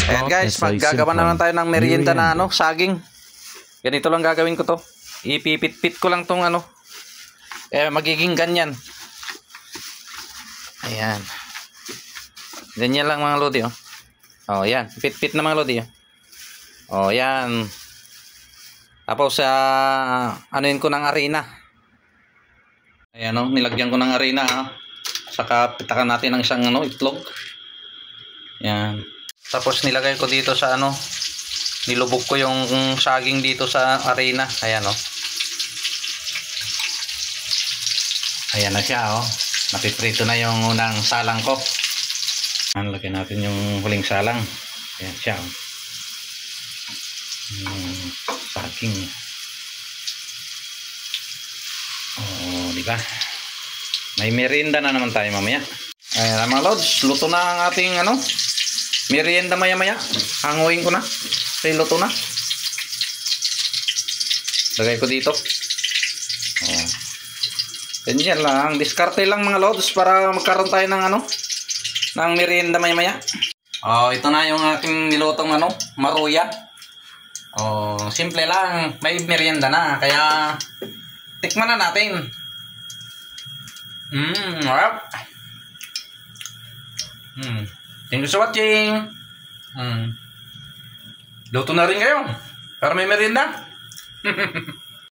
Ayan guys, maggagawa naman tayo ng merienda na saging. Ganito lang gagawin ko to. Ipipit-pit ko lang tong magiging ganyan. Ayan. Ganyan lang mga lodi, oh. Oh, yan. Pit-pit na mga lodi, oh. Oh, yan. Tapos anuin ko ng arena. Ayan, oh, nilagyan ko ng arena, oh. Saka pitakan natin ng isang itlog. Yan. Tapos nilagay ko dito sa nilubog ko yung saging dito sa arena. Ayan, oh. Ayan na siya, oh. Napiprito na yung unang salang ko. Lagyan natin yung huling salang. Ayan siya, oh. Saging. Oh, di ba? May merienda na naman tayo mamaya. Ayan mga lods, luto na ang ating merienda maya-maya. Hanguin ko na. Kasi luto na. Lagay ko dito. Oh. Ganyan lang. Diskarte lang mga lods para magkaroon tayo ng ng merienda maya-maya. Oh, ito na yung aking nilutong maruya. Oh, simple lang. May merienda na. Kaya tikman na natin. Harap. Thank you for watching. Luto na rin kayo para may merienda.